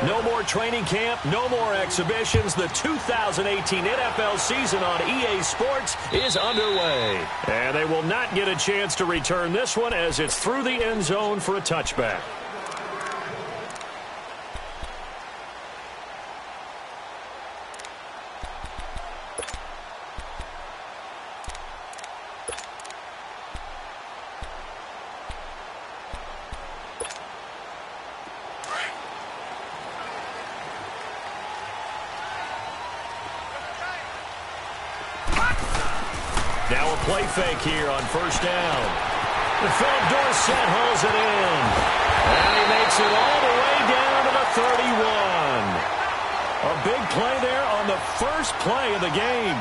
No more training camp, no more exhibitions. The 2018 NFL season on EA Sports is underway. And they will not get a chance to return this one as it's through the end zone for a touchback. Now a play fake here on first down. The Philip Dorsett holds it in. And he makes it all the way down to the 31. A big play there on the first play of the game.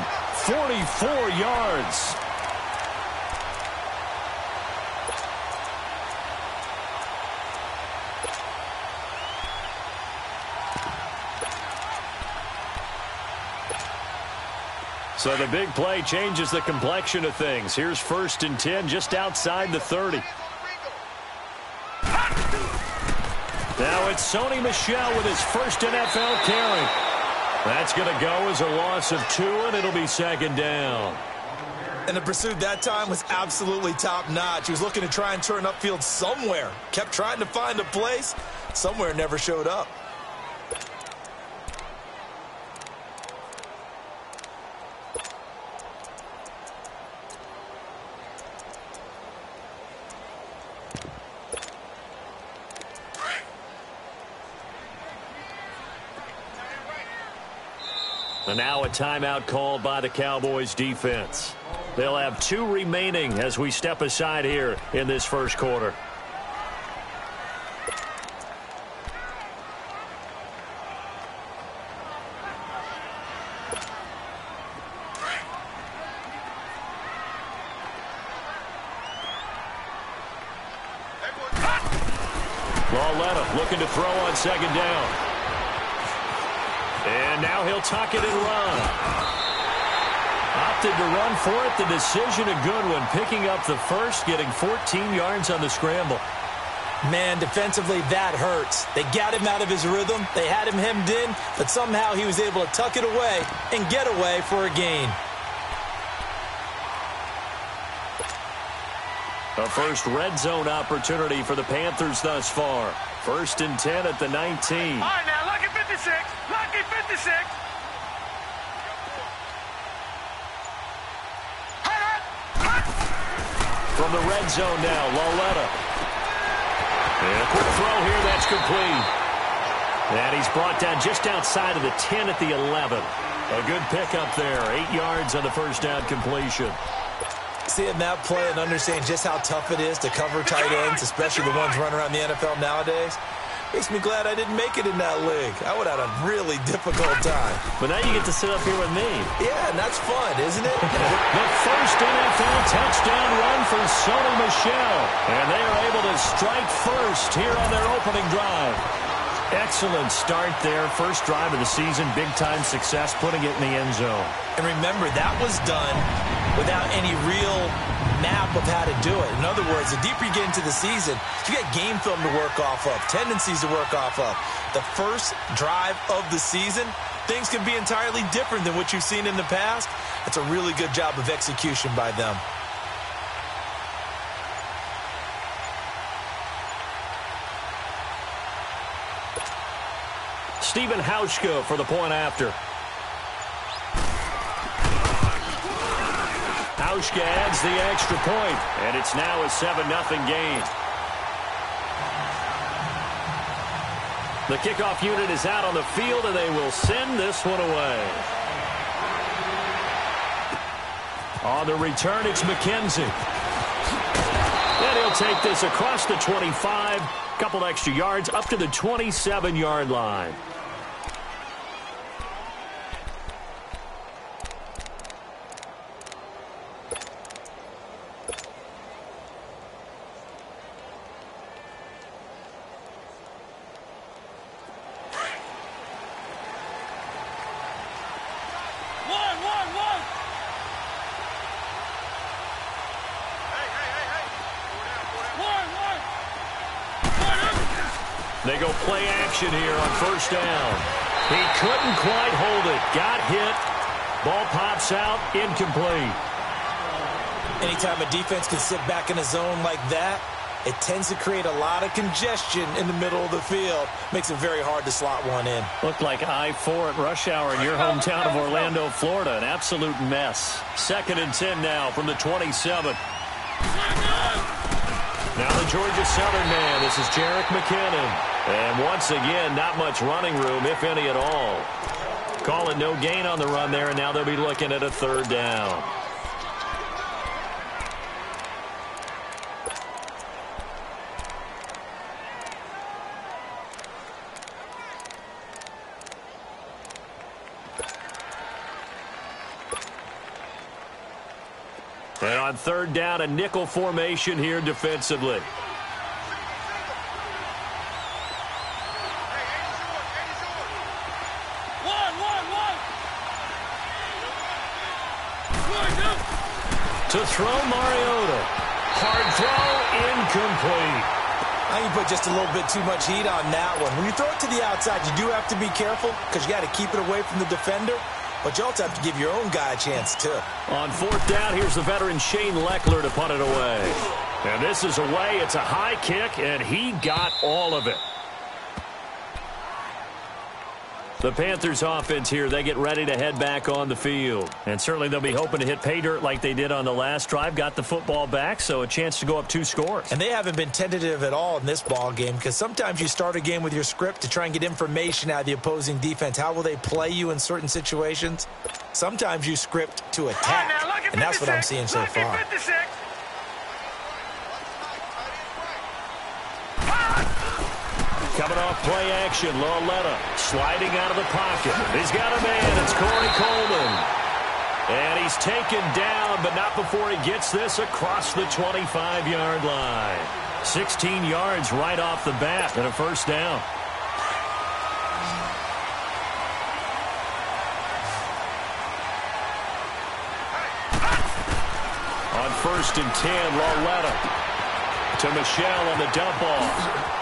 44 yards. So the big play changes the complexion of things. Here's 1st and 10 just outside the 30. Now it's Sony Michel with his first NFL carry. That's going to go as a loss of 2, and it'll be 2nd down. And the pursuit that time was absolutely top-notch. He was looking to try and turn upfield somewhere. Kept trying to find a place. Somewhere never showed up. And now a timeout called by the Cowboys defense. They'll have 2 remaining as we step aside here in this first quarter. Lauletta looking to throw on 2nd down. And now he'll tuck it and run. Opted to run for it. The decision a good one. Picking up the first, getting 14 yards on the scramble. Man, defensively, that hurts. They got him out of his rhythm. They had him hemmed in, but somehow he was able to tuck it away and get away for a gain. A first red zone opportunity for the Panthers thus far. 1st and 10 at the 19. All right, now, lucky 56. Lucky 56. From the red zone now, Lauletta. And a quick throw here, that's complete. And he's brought down just outside of the 10 at the 11. A good pickup there, 8 yards on the first down completion. Seeing that play and understand just how tough it is to cover tight ends, especially the ones running around the NFL nowadays, makes me glad I didn't make it in that league. I would have had a really difficult time. But now you get to sit up here with me. Yeah, and that's fun, isn't it? The first NFL touchdown run for Sony Michel. And they are able to strike first here on their opening drive. Excellent start there. First drive of the season. Big-time success, putting it in the end zone. And remember, that was done without any real map of how to do it. In other words, the deeper you get into the season, you got game film to work off of, tendencies to work off of. The first drive of the season, things can be entirely different than what you've seen in the past. That's a really good job of execution by them. Stephen Hauschka for the point after. Hauschka adds the extra point, and it's now a 7-0 game. The kickoff unit is out on the field, and they will send this one away. On the return, it's McKenzie. And he'll take this across the 25, couple extra yards, up to the 27-yard line. They go play action here on first down. He couldn't quite hold it. Got hit. Ball pops out. Incomplete. Anytime a defense can sit back in a zone like that, it tends to create a lot of congestion in the middle of the field. Makes it very hard to slot one in. Looked like I-4 at rush hour in your hometown of Orlando, Florida. An absolute mess. 2nd and 10 now from the 27. Now the Georgia Southern man. This is Jerick McKinnon. And once again, not much running room, if any at all. Call it no gain on the run there, and now they'll be looking at a 3rd down. And on 3rd down, a nickel formation here defensively. To throw, Mariota. Hard throw, incomplete. I think you put just a little bit too much heat on that one. When you throw it to the outside, you do have to be careful because you got to keep it away from the defender. But you also have to give your own guy a chance, too. On 4th down, here's the veteran Shane Leckler to punt it away. And this is away. It's a high kick, and he got all of it. The Panthers offense here, they get ready to head back on the field. And certainly they'll be hoping to hit pay dirt like they did on the last drive. Got the football back, so a chance to go up 2 scores. And they haven't been tentative at all in this ball game because sometimes you start a game with your script to try and get information out of the opposing defense. How will they play you in certain situations? Sometimes you script to attack, and that's what I'm seeing so far. Coming off play action, Lauletta sliding out of the pocket. He's got a man. It's Corey Coleman. And he's taken down, but not before he gets this across the 25-yard line. 16 yards right off the bat and a 1st down. On 1st and 10, Lauletta to Michelle on the dump off.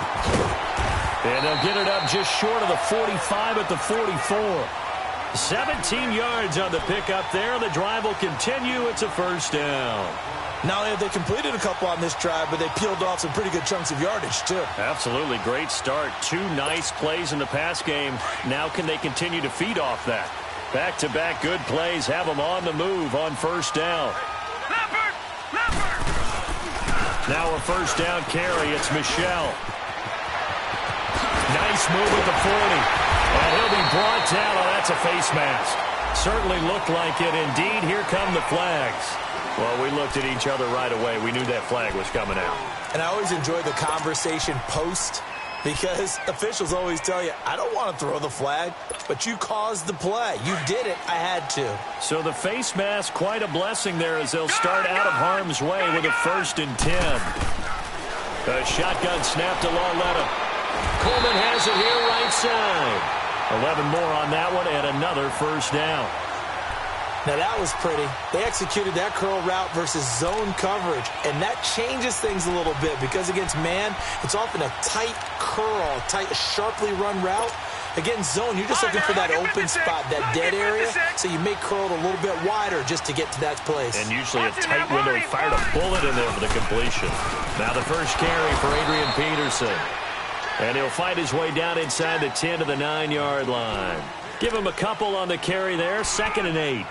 And they'll get it up just short of the 45 at the 44. 17 yards on the pickup there. The drive will continue. It's a 1st down. Not only have they completed a couple on this drive, but they peeled off some pretty good chunks of yardage, too. Absolutely. Great start. 2 nice plays in the pass game. Now can they continue to feed off that? Back-to-back good plays. Have them on the move on 1st down. Now a 1st down carry. It's Michelle. Nice move at the 40. And he'll be brought down. Oh, that's a face mask. Certainly looked like it. Indeed, here come the flags. Well, we looked at each other right away. We knew that flag was coming out. And I always enjoy the conversation post because officials always tell you, I don't want to throw the flag, but you caused the play. You did it. I had to. So the face mask, quite a blessing there as they'll start out of harm's way with a 1st and 10. A shotgun snap to Lauletta. Coleman has it here right side. 11 more on that one and another 1st down. Now that was pretty. They executed that curl route versus zone coverage, and that changes things a little bit because against man, it's often a tight curl, tight, sharply run route. Against zone, you're just looking for that open spot, that dead area, so you may curl it a little bit wider just to get to that place. And usually a tight window. He fired a bullet in there for the completion. Now the first carry for Adrian Peterson. And he'll fight his way down inside the 10 to the 9-yard line. Give him a couple on the carry there. 2nd and 8.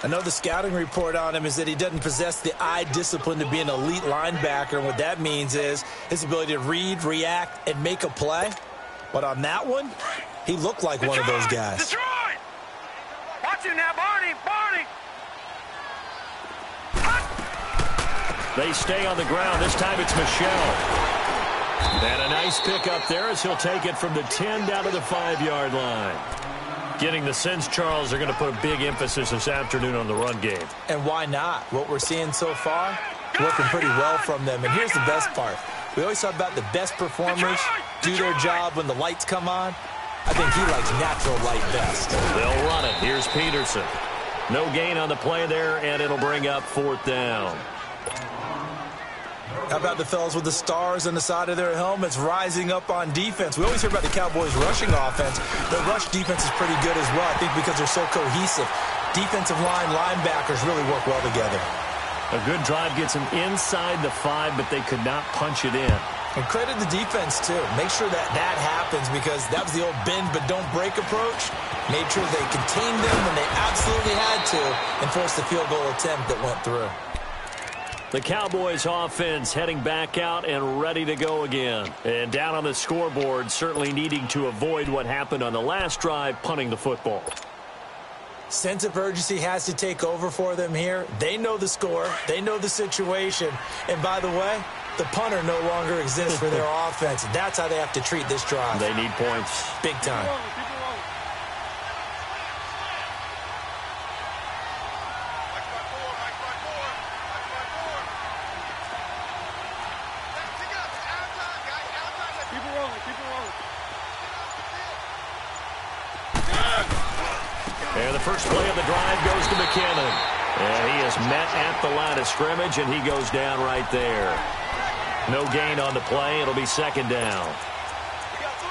I know the scouting report on him is that he doesn't possess the eye discipline to be an elite linebacker. And what that means is his ability to read, react, and make a play. But on that one, he looked like one of those guys. Detroit! Watch him now, Barney! Barney! They stay on the ground. This time it's Michelle. And a nice pick up there as he'll take it from the 10 down to the 5-yard line. Getting the sense, Charles, they're going to put a big emphasis this afternoon on the run game. And why not? What we're seeing so far, working pretty well from them. And here's the best part. We always talk about the best performers do their job when the lights come on. I think he likes natural light best. They'll run it. Here's Peterson. No gain on the play there, and it'll bring up 4th down. How about the fellas with the stars on the side of their helmets rising up on defense? We always hear about the Cowboys' rushing offense. The rush defense is pretty good as well, I think, because they're so cohesive. Defensive line, linebackers really work well together. A good drive gets them inside the 5, but they could not punch it in. And credit the defense, too. Make sure that that happens, because that was the old bend but don't break approach. Made sure they contained them when they absolutely had to and forced the field goal attempt that went through. The Cowboys offense heading back out and ready to go again. And down on the scoreboard, certainly needing to avoid what happened on the last drive, punting the football. Sense of urgency has to take over for them here. They know the score. They know the situation. And by the way, the punter no longer exists for their offense. That's how they have to treat this drive. They need points. Big time. And the first play of the drive goes to McKinnon. And he is met at the line of scrimmage, and he goes down right there. No gain on the play. It'll be second down.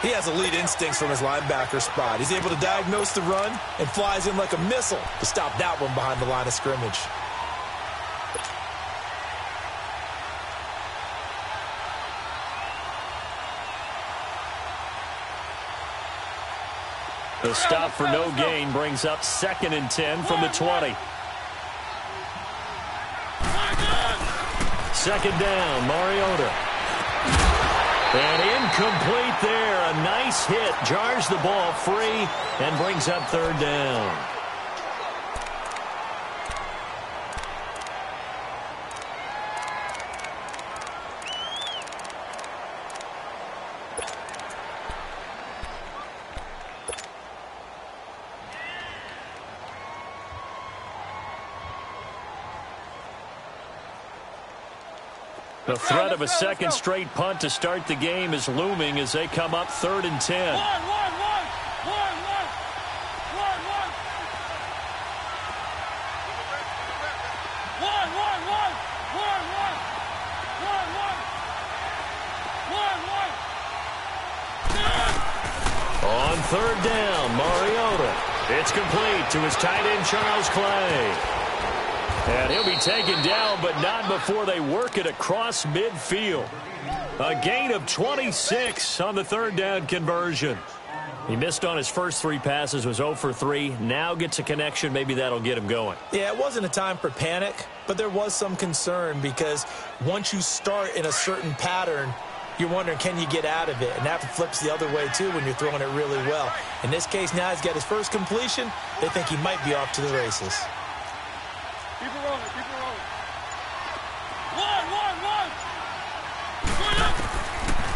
He has elite instincts from his linebacker spot. He's able to diagnose the run and flies in like a missile to stop that one behind the line of scrimmage. The stop for no gain brings up 2nd and 10 from the 20. Second down, Mariota. And incomplete there. A nice hit. Jars the ball free and brings up 3rd down. The threat of a second straight punt to start the game is looming as they come up 3rd and 10. On 3rd down, Mariota. It's complete to his tight end, Charles Clay. And he'll be taken down, but not before they work it across midfield. A gain of 26 on the 3rd down conversion. He missed on his first 3 passes, was 0 for 3. Now gets a connection. Maybe that'll get him going. Yeah, it wasn't a time for panic, but there was some concern because once you start in a certain pattern, you're wondering, can you get out of it? And that flips the other way, too, when you're throwing it really well. In this case, now he's got his first completion. They think he might be off to the races. Keep it rolling, keep it rolling.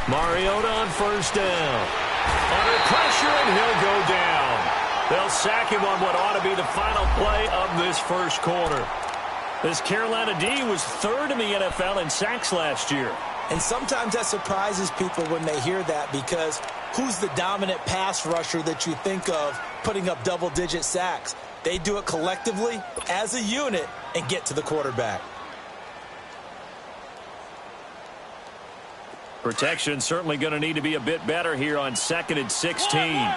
Mariota on 1st down. Under pressure, and he'll go down. They'll sack him on what ought to be the final play of this first quarter. This Carolina D was 3rd in the NFL in sacks last year. And sometimes that surprises people when they hear that, because who's the dominant pass rusher that you think of putting up double-digit sacks? They do it collectively as a unit and get to the quarterback. Protection certainly going to need to be a bit better here on 2nd and 16.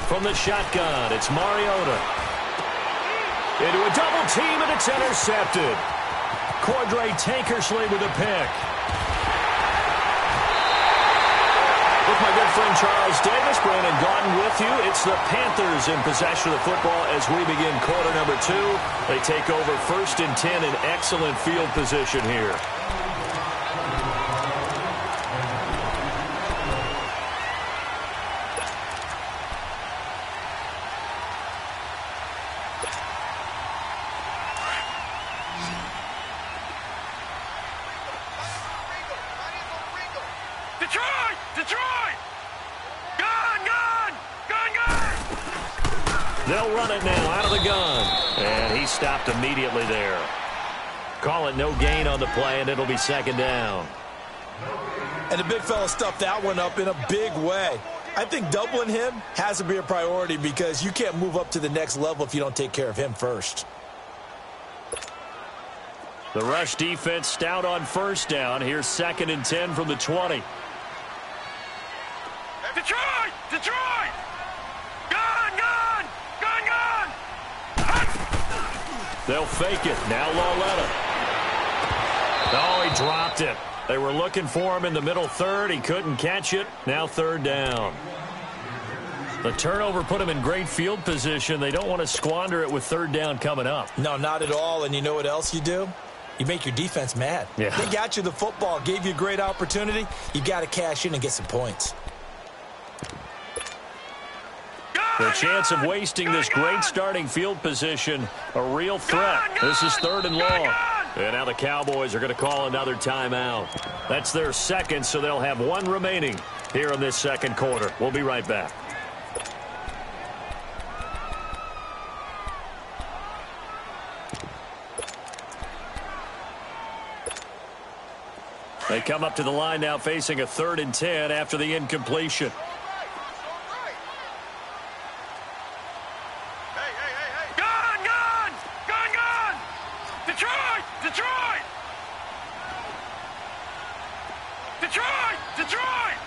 From the shotgun, it's Mariota. Into a double team, and it's intercepted. Cordray Tankersley with a pick. With my good friend Charles Davis, Brandon Gaudin with you. It's the Panthers in possession of the football as we begin quarter number 2. They take over 1st and 10 in excellent field position here. They'll run it now out of the gun. And he stopped immediately there. Call it no gain on the play, and it'll be 2nd down. And the big fella stuffed that one up in a big way. I think doubling him has to be a priority because you can't move up to the next level if you don't take care of him first. The rush defense stout on first down. Here's 2nd and 10 from the 20. Detroit! Detroit! Gun! Gun! Gun! Gun! They'll fake it. Now Lauletta. Oh, he dropped it. They were looking for him in the middle third. He couldn't catch it. Now 3rd down. The turnover put him in great field position. They don't want to squander it with 3rd down coming up. No, not at all. And you know what else you do? You make your defense mad. Yeah. They got you the football, gave you a great opportunity. You got to cash in and get some points. The chance of wasting this great starting field position, a real threat. This is 3rd and long. And now the Cowboys are going to call another timeout. That's their 2nd, so they'll have 1 remaining here in this 2nd quarter. We'll be right back. They come up to the line now facing a 3rd and 10 after the incompletion. Gun! Gun! Gun! Gun! Detroit! Detroit! Detroit! Detroit!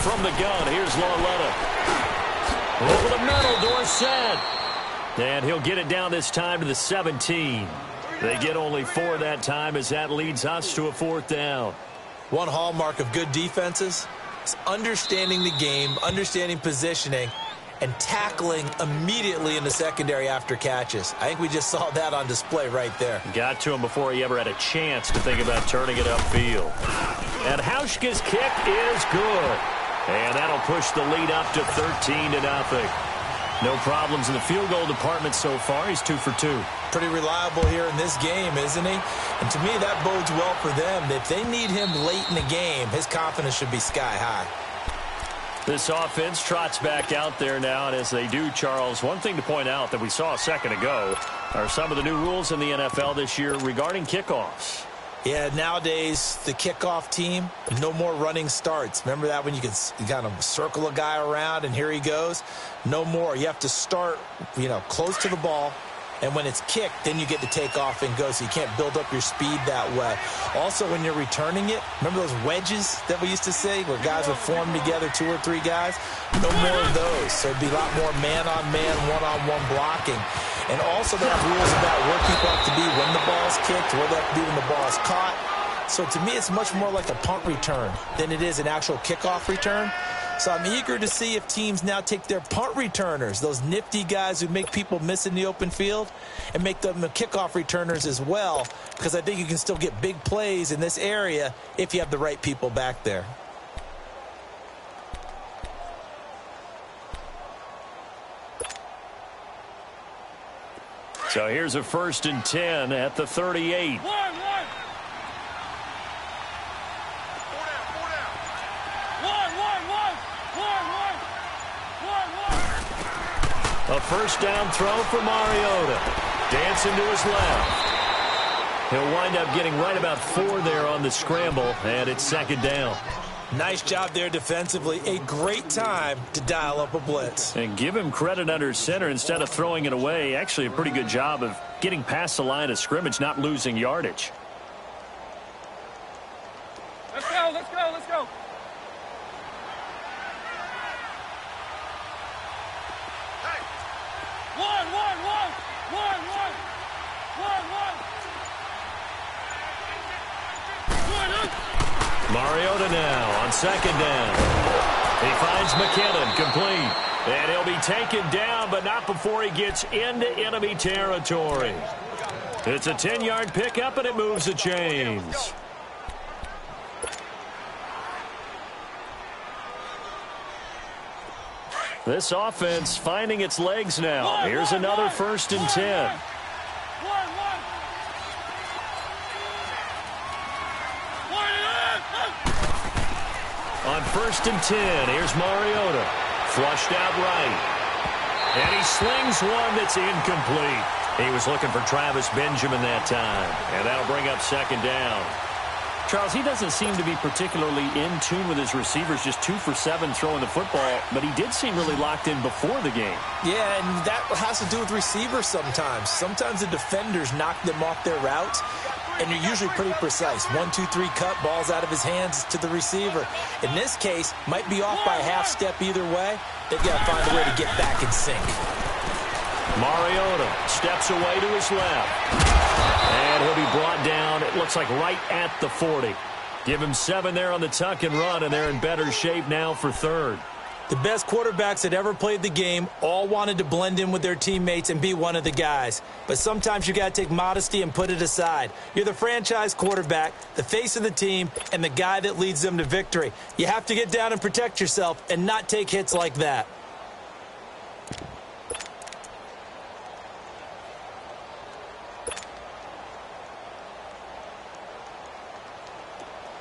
From the gun, here's Lauletta. Over the middle, Dorsett. And he'll get it down this time to the 17. They get only 4 that time as that leads us to a 4th down. One hallmark of good defenses is understanding the game, understanding positioning, and tackling immediately in the secondary after catches. I think we just saw that on display right there. Got to him before he ever had a chance to think about turning it upfield. And Hauschka's kick is good. And that'll push the lead up to 13-0. No problems in the field goal department so far. He's 2 for 2. Pretty reliable here in this game, isn't he? And to me, that bodes well for them. If they need him late in the game, his confidence should be sky high. This offense trots back out there now, and as they do, Charles, one thing to point out that we saw a second ago are some of the new rules in the NFL this year regarding kickoffs. Yeah, nowadays, the kickoff team, no more running starts. Remember that when you could kind of circle a guy around and here he goes? No more. You have to start, close to the ball. And when it's kicked, then you get to take off and go, so you can't build up your speed that way. Also, when you're returning it, remember those wedges that we used to say where guys would form together, 2 or 3 guys? No more of those. So it'd be a lot more man-on-man, one-on-one blocking. And also they have rules about where people have to be when the ball's kicked, where they have to be when the ball's caught. So to me, it's much more like a punt return than it is an actual kickoff return. So I'm eager to see if teams now take their punt returners, those nifty guys who make people miss in the open field, and make them the kickoff returners as well, because I think you can still get big plays in this area if you have the right people back there. So here's a 1st and 10 at the 38. A 1st down throw for Mariota. Dancing to his left. He'll wind up getting right about 4 there on the scramble, and it's 2nd down. Nice job there defensively. A great time to dial up a blitz. And give him credit under center instead of throwing it away. Actually, a pretty good job of getting past the line of scrimmage, not losing yardage. Let's go, let's go, let's go. Mariota now on 2nd down. He finds McKinnon complete. And he'll be taken down, but not before he gets into enemy territory. It's a 10-yard pickup, and it moves the chains. This offense finding its legs now. Here's another 1st and 10. On 1st and 10, here's Mariota. Flushed out right. And he slings one that's incomplete. He was looking for Travis Benjamin that time. And that'll bring up 2nd down. Charles, he doesn't seem to be particularly in tune with his receivers, just 2 for 7 throwing the football, but he did seem really locked in before the game. Yeah, and that has to do with receivers sometimes. Sometimes the defenders knock them off their routes, and they're usually pretty precise. 1, 2, 3 cut, balls out of his hands to the receiver. In this case, might be off by a half step either way. They've got to find a way to get back in sync. Mariota steps away to his left. And he'll be brought down, it looks like right at the 40. Give him 7 there on the tuck and run, and they're in better shape now for third. The best quarterbacks that ever played the game all wanted to blend in with their teammates and be one of the guys. But sometimes you got to take modesty and put it aside. You're the franchise quarterback, the face of the team, and the guy that leads them to victory. You have to get down and protect yourself and not take hits like that.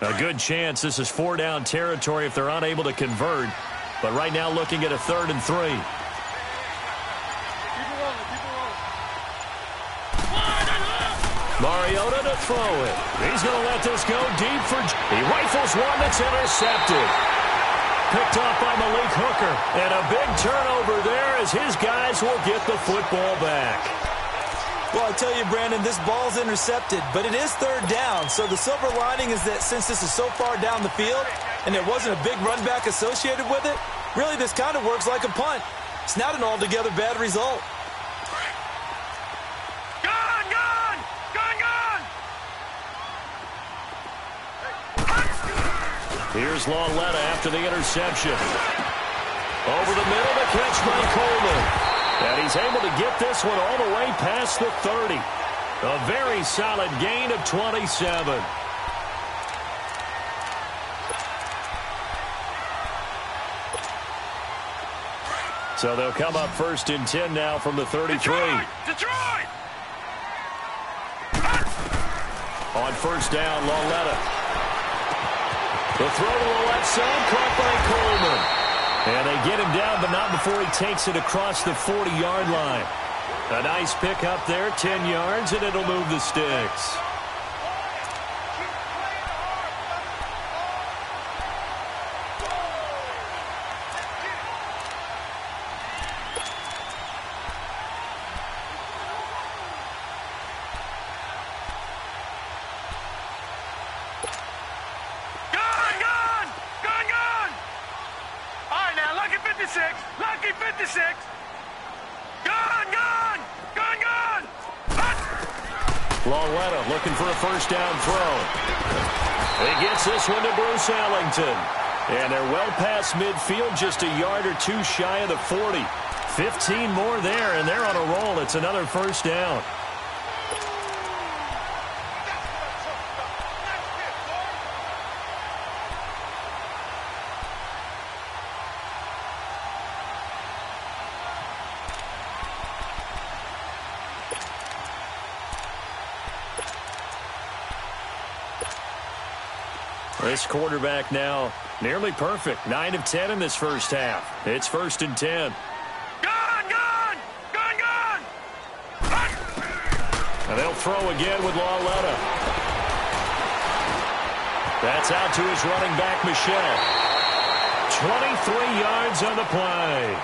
A good chance this is 4-down territory if they're unable to convert. But right now looking at a 3rd and 3. Mariota to throw it. He's going to let this go deep for... He rifles one that's intercepted. Picked off by Malik Hooker. And a big turnover there as his guys will get the football back. Well, I tell you, Brandon, this ball's intercepted, but it is 3rd down. So the silver lining is that since this is so far down the field and there wasn't a big run back associated with it, really this kind of works like a punt. It's not an altogether bad result. Gun, gun! Gun, gun! Here's Lauletta after the interception. Over the middle, the catch by Coleman. And he's able to get this one all the way past the 30. A very solid gain of 27. So they'll come up 1st and 10 now from the 33. Detroit! On 1st down, Lauletta. The throw to the left side, caught by Coleman. And they get him down, but not before he takes it across the 40-yard line. A nice pick up there, 10 yards, and it'll move the sticks. Lucky 56. Gun, gun! Gun, gun! Lauletta looking for a 1st down throw. He gets this one to Bruce Ellington. And they're well past midfield, just a yard or 2 shy of the 40. 15 more there, and they're on a roll. It's another 1st down. This quarterback now nearly perfect. 9 of 10 in this first half. It's 1st and 10. Gun, gun! Gun, gun! And they'll throw again with Lauletta. That's out to his running back, Michelle. 23 yards on the play.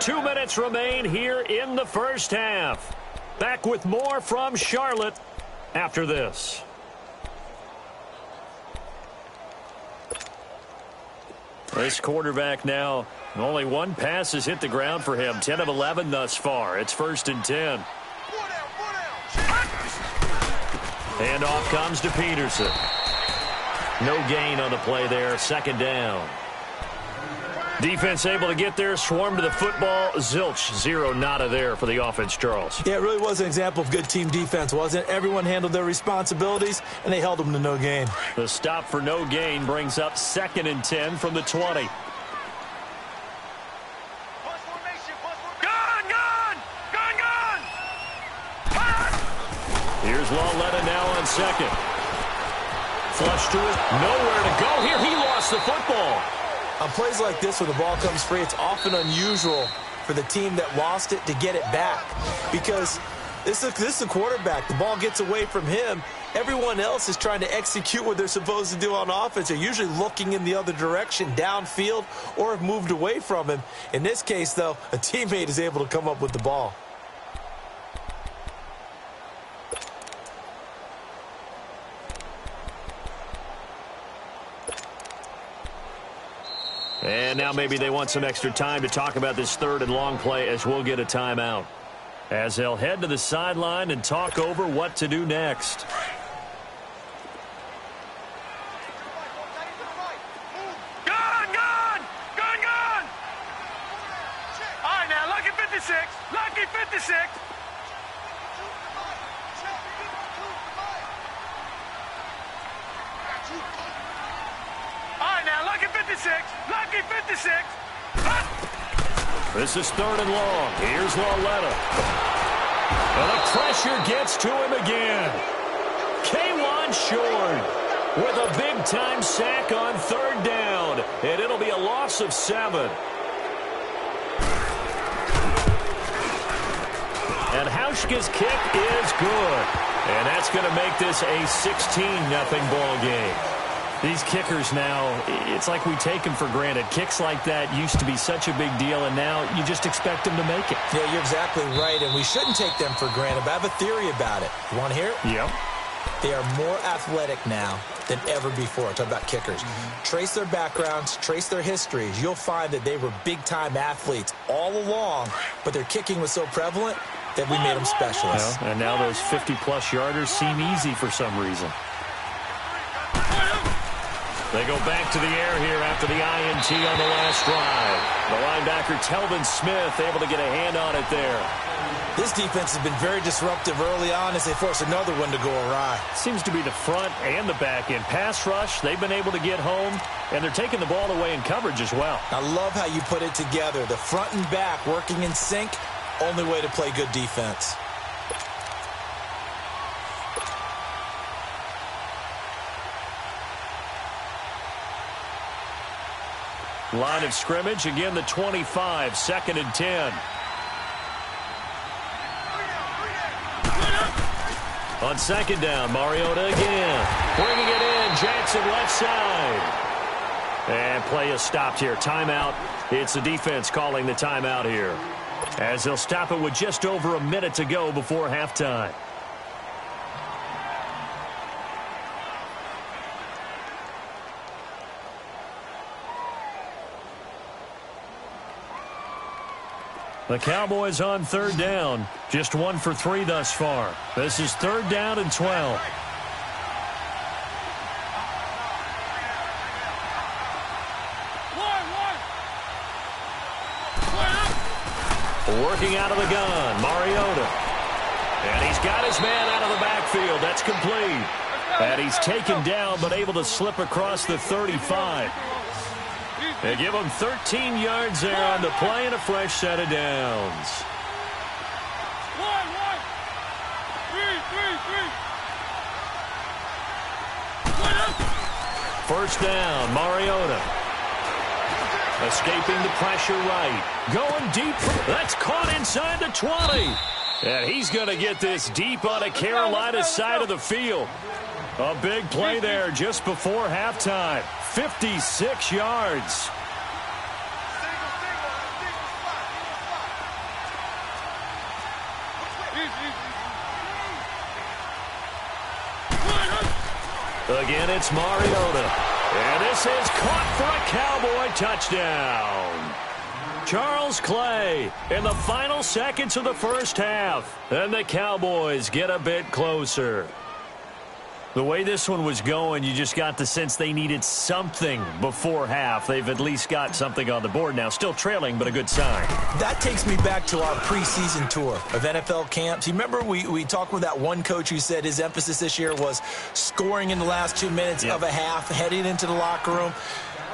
Two minutes remain here in the first half. Back with more from Charlotte after this. This quarterback now, only 1 pass has hit the ground for him. 10 of 11 thus far. It's 1st and 10. And off comes to Peterson. No gain on the play there. 2nd down. Defense able to get there, swarm to the football. Zilch, 0 nada there for the offense, Charles. Yeah, it really was an example of good team defense, wasn't it? Everyone handled their responsibilities, and they held them to no gain. The stop for no gain brings up 2nd and 10 from the 20. Gun, gun! Gun, gun! Here's Lauletta now on 2nd. Flush to it. Nowhere to go here. He lost the football. On plays like this, when the ball comes free, it's often unusual for the team that lost it to get it back. Because this is a quarterback. The ball gets away from him. Everyone else is trying to execute what they're supposed to do on offense. They're usually looking in the other direction, downfield, or have moved away from him. In this case, though, a teammate is able to come up with the ball. And now maybe they want some extra time to talk about this third and long play as we'll get a timeout. As they'll head to the sideline and talk over what to do next. Gun! All right, now, lucky 56. Lucky 56. All right, now, lucky 56. Lucky 56. This is third and long. Here's Lauletta. And the pressure gets to him again. K'Wan Short with a big-time sack on third down. And it'll be a loss of 7. And Hauschka's kick is good. And that's going to make this a 16-0 ball game. These kickers now, it's like we take them for granted. Kicks like that used to be such a big deal, and now you just expect them to make it. Yeah, you're exactly right, and we shouldn't take them for granted, but I have a theory about it. You want to hear it? Yep. They are more athletic now than ever before. Talk about kickers. Trace their backgrounds, trace their histories. You'll find that they were big-time athletes all along, but their kicking was so prevalent that we made them specialists. Well, and now those 50-plus yarders seem easy for some reason. They go back to the air here after the INT on the last drive. The linebacker, Telvin Smith, able to get a hand on it there. This defense has been very disruptive early on as they force another one to go awry. Seems to be the front and the back end. Pass rush, they've been able to get home, and they're taking the ball away in coverage as well. I love how you put it together. The front and back working in sync, only way to play good defense. Line of scrimmage, again the 25, 2nd and 10. On 2nd down, Mariota again. Bringing it in, Jackson left side. And play is stopped here. Timeout. It's the defense calling the timeout here. As they'll stop it with just over a minute to go before halftime. The Cowboys on 3rd down. Just 1 for 3 thus far. This is 3rd down and 12. Working out of the gun, Mariota. And he's got his man out of the backfield. That's complete. And he's taken down but able to slip across the 35. They give him 13 yards there on the play and a fresh set of downs. First down, Mariota. Escaping the pressure right. Going deep. That's caught inside the 20. And he's going to get this deep on a Carolina side of the field. A big play there just before halftime. 56 yards. Again, it's Mariota. And this is caught for a Cowboy touchdown. Charles Clay in the final seconds of the first half. And the Cowboys get a bit closer. The way this one was going, you just got the sense they needed something before half. They've at least got something on the board now. Still trailing, but a good sign. That takes me back to our preseason tour of NFL camps. You remember we talked with that one coach who said his emphasis this year was scoring in the last 2 minutes of a half, heading into the locker room.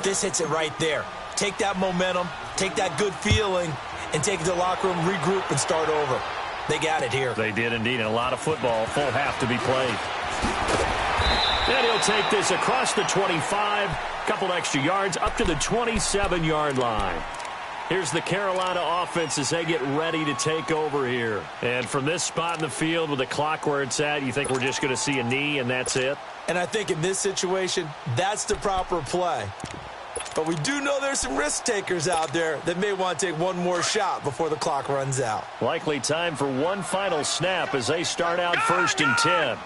This hits it right there. Take that momentum, take that good feeling, and take it to the locker room, regroup, and start over. They got it here. They did indeed, and a lot of football, full half to be played. And he'll take this across the 25, couple extra yards, up to the 27-yard line. Here's the Carolina offense as they get ready to take over here. And from this spot in the field with the clock where it's at, you think we're just going to see a knee and that's it? And I think in this situation, that's the proper play. But we do know there's some risk takers out there that may want to take one more shot before the clock runs out. Likely time for one final snap as they start out 1st and 10.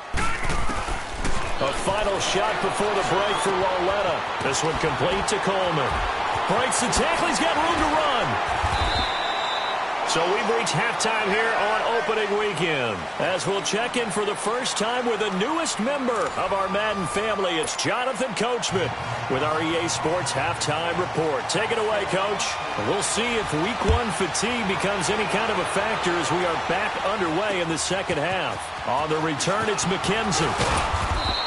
A final shot before the break for Lauletta. This one complete to Coleman. Breaks the tackle. He's got room to run. So we've reached halftime here on opening weekend. As we'll check in for the first time with the newest member of our Madden family. It's Jonathan Coachman with our EA Sports Halftime Report. Take it away, Coach. We'll see if Week 1 fatigue becomes any kind of a factor as we are back underway in the second half. On the return, it's McKenzie.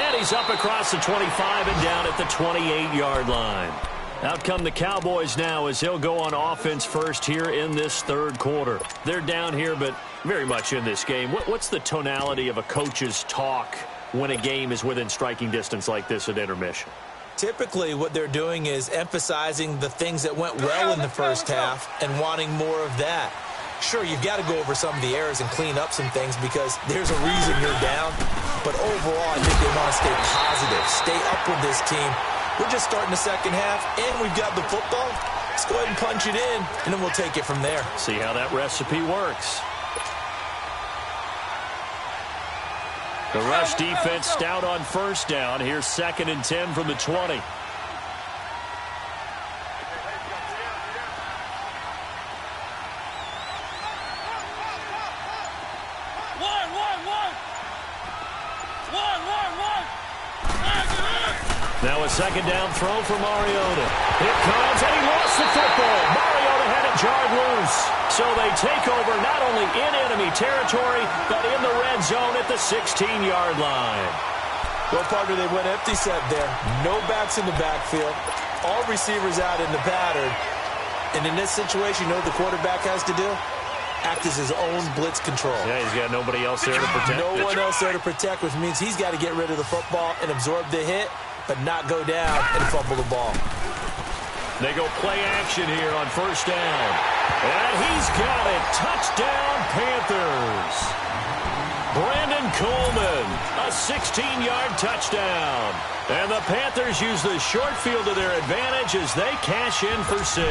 And he's up across the 25 and down at the 28-yard line. Out come the Cowboys now as they'll go on offense first here in this third quarter. They're down here, but very much in this game. What's the tonality of a coach's talk when a game is within striking distance like this at intermission? Typically, what they're doing is emphasizing the things that went well in the first half and wanting more of that. Sure, you've got to go over some of the errors and clean up some things because there's a reason you're down. But overall, I think they want to stay positive, stay up with this team. We're just starting the second half, and we've got the football. Let's go ahead and punch it in, and then we'll take it from there. See how that recipe works. The rush defense stout on first down. Here's 2nd and 10 from the 20. Now a 2nd down throw for Mariota. It comes, and he lost the football. Mariota had it jarred loose. So they take over not only in enemy territory, but in the red zone at the 16-yard line. Well, partner, they went empty set there. No backs in the backfield. All receivers out in the pattern. And in this situation, you know what the quarterback has to do? Act as his own blitz control. Yeah, he's got nobody else there to protect. No one else there to protect, which means he's got to get rid of the football and absorb the hit, but not go down and fumble the ball. They go play action here on first down. And he's got it. Touchdown, Panthers. Brandon Coleman, a 16-yard touchdown. And the Panthers use the short field to their advantage as they cash in for 6.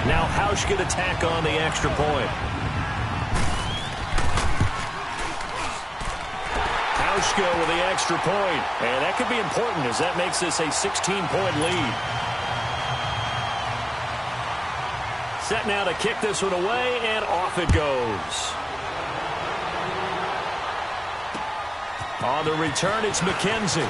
Now Hausch get a tack on the extra point. Hauschka with the extra point. And that could be important as that makes this a 16-point lead. Set now to kick this one away, and off it goes. On the return, it's McKenzie.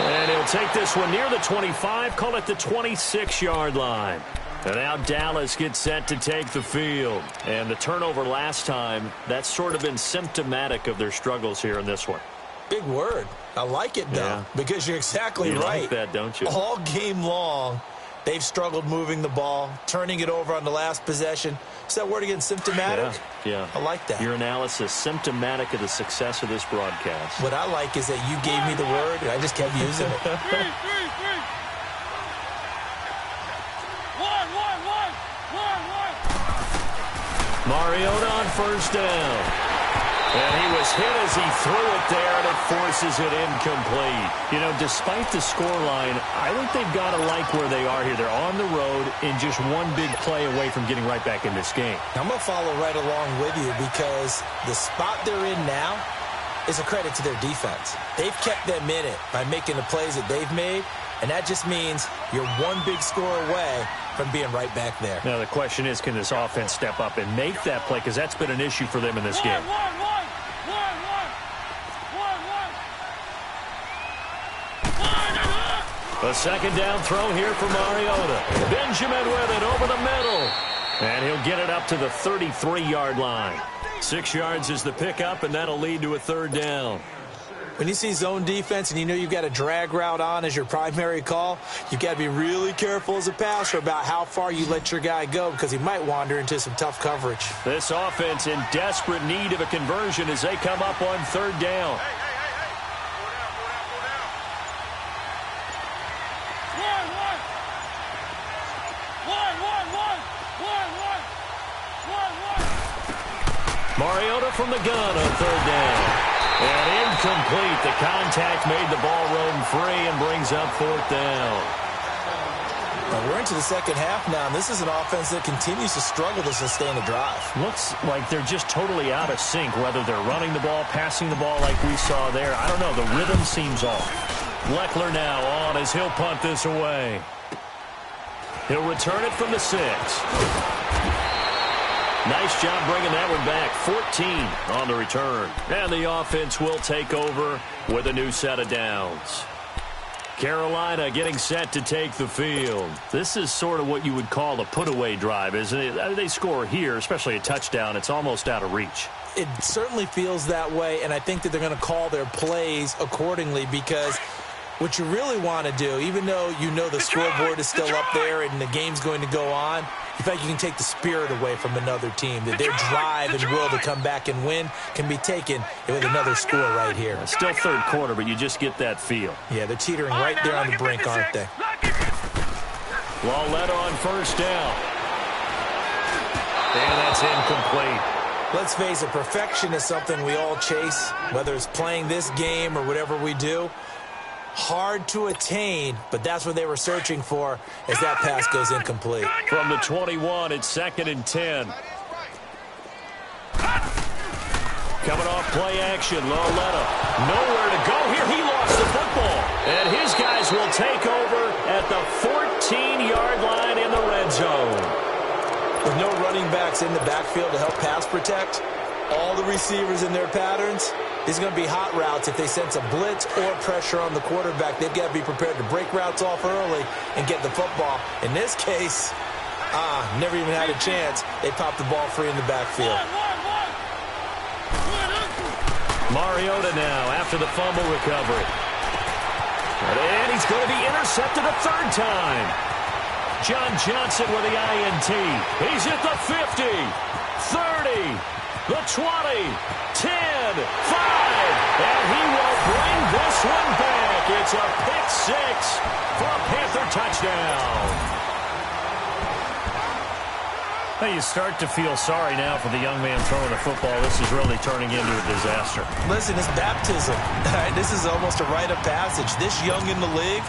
And he'll take this one near the 25, call it the 26-yard line. And now Dallas gets set to take the field. And the turnover last time, that's sort of been symptomatic of their struggles here in this one. Big word. I like it, though, because you're exactly right. You like that, don't you? All game long, they've struggled moving the ball, turning it over on the last possession. Is that word again, symptomatic? Yeah. I like that. Your analysis, symptomatic of the success of this broadcast. What I like is that you gave me the word, and I just kept using it. Mariota on first down. And he was hit as he threw it there, and it forces it incomplete. You know, despite the scoreline, I think they've got to like where they are here. They're on the road and just one big play away from getting right back in this game. I'm going to follow right along with you because the spot they're in now is a credit to their defense. They've kept them in it by making the plays that they've made, and that just means you're one big score away from being right back there. Now, the question is, can this offense step up and make that play? Because that's been an issue for them in this game. A 2nd down throw here for Mariota. Benjamin with it over the middle. And he'll get it up to the 33-yard line. 6 yards is the pickup, and that'll lead to a 3rd down. When you see zone defense and you know you've got a drag route on as your primary call, you've got to be really careful as a passer about how far you let your guy go because he might wander into some tough coverage. This offense in desperate need of a conversion as they come up on 3rd down. Mariota from the gun on third down. And incomplete. The contact made the ball roam free and brings up fourth down. Well, we're into the second half now, and this is an offense that continues to struggle to sustain a drive. Looks like they're just totally out of sync, whether they're running the ball, passing the ball like we saw there. I don't know. The rhythm seems off. Leckler now on as he'll punt this away. He'll return it from the 6. Nice job bringing that one back. 14 on the return. And the offense will take over with a new set of downs. Carolina getting set to take the field. This is sort of what you would call a put-away drive, isn't it? They score here, especially a touchdown. It's almost out of reach. It certainly feels that way, and I think that they're going to call their plays accordingly, because what you really want to do, even though you know the scoreboard is still up there and the game's going to go on, in fact, you can take the spirit away from another team. That their drive and will to come back and win can be taken with another score right here. Still third quarter, but you just get that feel. Yeah, they're teetering right there on the brink, aren't they? Lauletta on first down. And that's incomplete. Let's face it, perfection is something we all chase, whether it's playing this game or whatever we do. Hard to attain, but that's what they were searching for as that pass goes incomplete. From the 21, it's 2nd and 10. Coming off play action, Lauletta. Nowhere to go here. He lost the football. And his guys will take over at the 14-yard line in the red zone. With no running backs in the backfield to help pass protect, all the receivers in their patterns, these are going to be hot routes. If they sense a blitz or pressure on the quarterback, they've got to be prepared to break routes off early and get the football. In this case, never even had a chance. They popped the ball free in the backfield. Mariota now after the fumble recovery. And he's going to be intercepted a third time. John Johnson with the INT. He's at the 50, 30, the 20, 10, 5, and he will bring this one back. It's a pick 6 for a Panther touchdown. Hey, you start to feel sorry now for the young man throwing the football. This is really turning into a disaster. Listen, it's baptism. This is almost a rite of passage. This young in the league,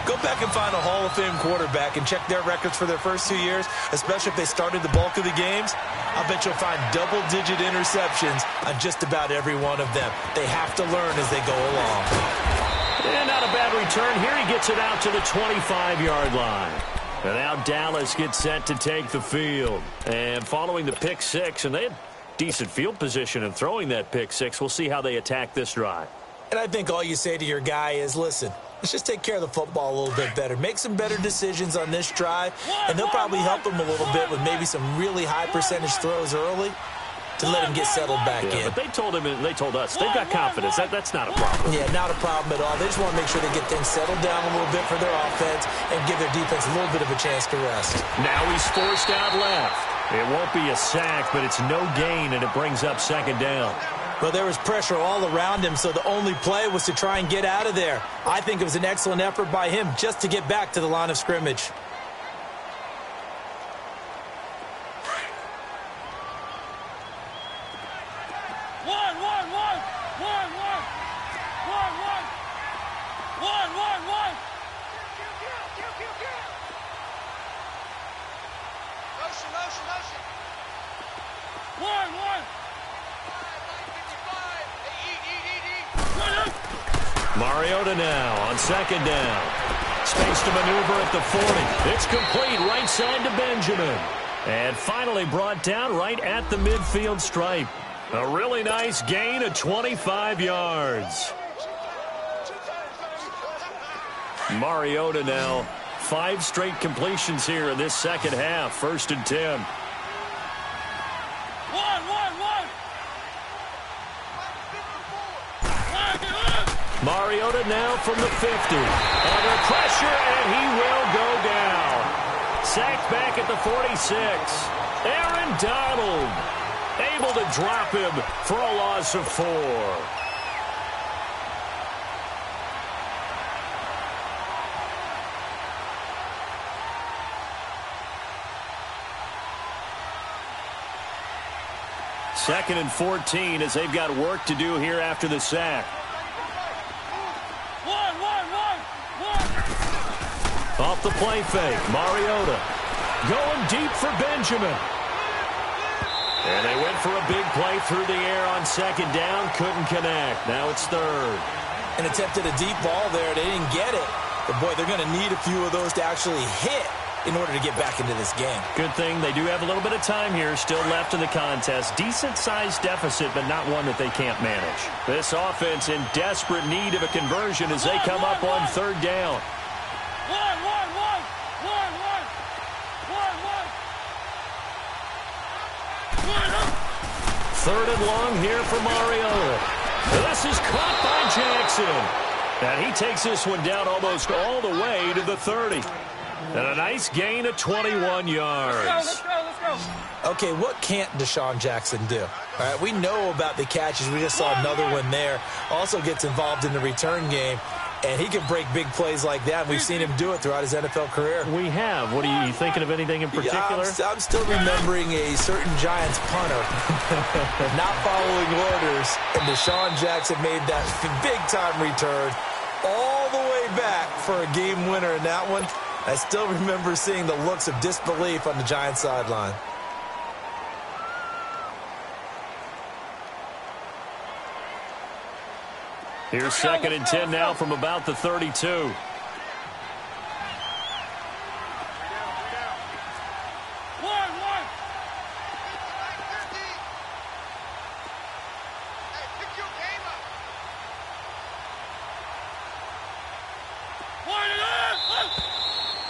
go back and find a Hall of Fame quarterback and check their records for their first 2 years, especially if they started the bulk of the games. I bet you'll find double-digit interceptions on just about every one of them. They have to learn as they go along. And not a bad return here. He gets it out to the 25-yard line. And now Dallas gets set to take the field. And following the pick 6, and they had decent field position in throwing that pick 6. We'll see how they attack this drive. And I think all you say to your guy is, listen, let's just take care of the football a little bit better. Make some better decisions on this drive, and they'll probably help him a little bit with maybe some really high percentage throws early to let him get settled back in. But they told him, and they told us, they've got confidence. That's not a problem. Yeah, not a problem at all. They just want to make sure they get things settled down a little bit for their offense and give their defense a little bit of a chance to rest. Now he's forced out left. It won't be a sack, but it's no gain, and it brings up 2nd down. Well, there was pressure all around him, so the only play was to try and get out of there. I think it was an excellent effort by him just to get back to the line of scrimmage. Mariota now on 2nd down. Space to maneuver at the 40. It's complete right side to Benjamin. And finally brought down right at the midfield stripe. A really nice gain of 25 yards. Mariota now 5 straight completions here in this second half. 1st and 10. Mariota now from the 50. Under pressure, and he will go down. Sacked back at the 46. Aaron Donald able to drop him for a loss of 4. 2nd and 14 as they've got work to do here after the sack. Off the play fake, Mariota going deep for Benjamin. And they went for a big play through the air on 2nd down, couldn't connect. Now it's 3rd. And attempted a deep ball there. They didn't get it. But, boy, they're going to need a few of those to actually hit in order to get back into this game. Good thing they do have a little bit of time here still left in the contest. Decent-sized deficit, but not one that they can't manage. This offense in desperate need of a conversion as they come up on 3rd down. Third and long here for Mariota. This is caught by Jackson. And he takes this one down almost all the way to the 30. And a nice gain of 21 yards. Let's go. Okay, what can't Deshaun Jackson do? All right, we know about the catches. We just saw another one there. Also gets involved in the return game. And he can break big plays like that. We've seen him do it throughout his NFL career. We have. What are you thinking of anything in particular? Yeah, I'm still remembering a certain Giants punter not following orders. And Deshaun Jackson made that big-time return all the way back for a game winner in that one. I still remember seeing the looks of disbelief on the Giants sideline. Here's 2nd and 10 now from about the 32.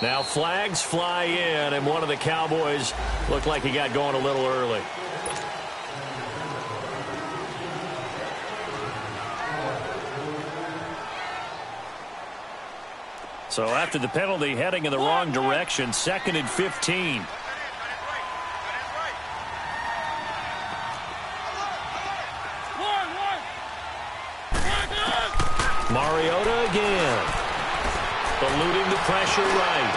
Now flags fly in, and one of the Cowboys looked like he got going a little early. So after the penalty, heading in the wrong direction, 2nd and 15. Mariota again. Eluding the pressure right.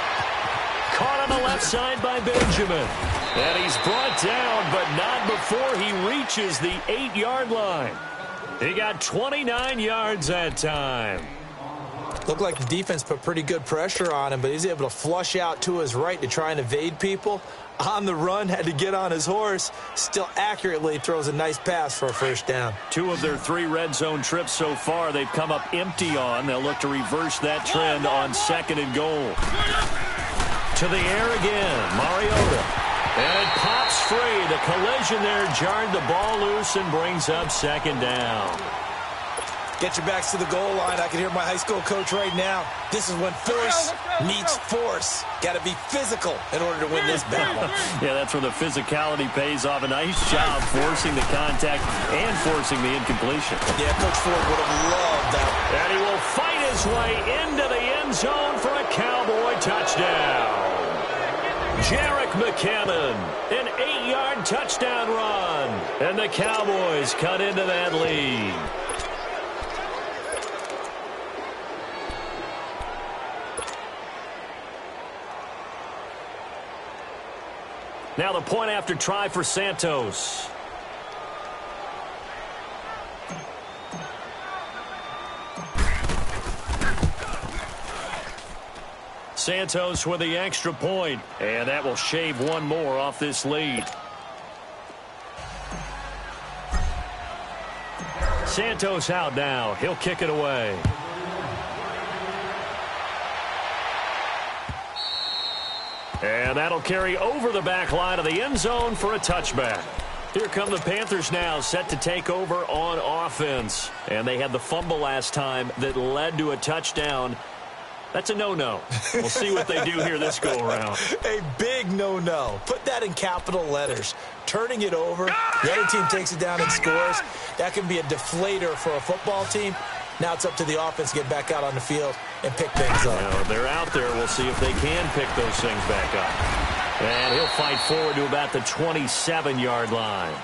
Caught on the left side by Benjamin. And he's brought down, but not before he reaches the 8-yard line. He got 29 yards that time. Looked like the defense put pretty good pressure on him, but he's able to flush out to his right to try and evade people. On the run, had to get on his horse. Still accurately throws a nice pass for a 1st down. 2 of their 3 red zone trips so far they've come up empty on. They'll look to reverse that trend on 2nd and goal. To the air again, Mariota. And it pops free. The collision there jarred the ball loose and brings up 2nd down. Get your backs to the goal line. I can hear my high school coach right now. This is when force meets force. Got to be physical in order to win this battle. Yeah, that's where the physicality pays off. A nice job forcing the contact and forcing the incompletion. Yeah, Coach Ford would have loved that. And he will fight his way into the end zone for a Cowboy touchdown. Jerick McKinnon, an 8-yard touchdown run. And the Cowboys cut into that lead. Now the point after try for Santos. Santos with the extra point, and that will shave one more off this lead. Santos out now. He'll kick it away. And that'll carry over the back line of the end zone for a touchback. Here come the Panthers now, set to take over on offense. And they had the fumble last time that led to a touchdown. That's a no-no. We'll see what they do here this go-around. A big no-no. Put that in capital letters. Turning it over, the other team takes it down and scores. That can be a deflator for a football team. Now it's up to the offense to get back out on the field and pick things up. Now, they're out there. We'll see if they can pick those things back up. And he'll fight forward to about the 27-yard line.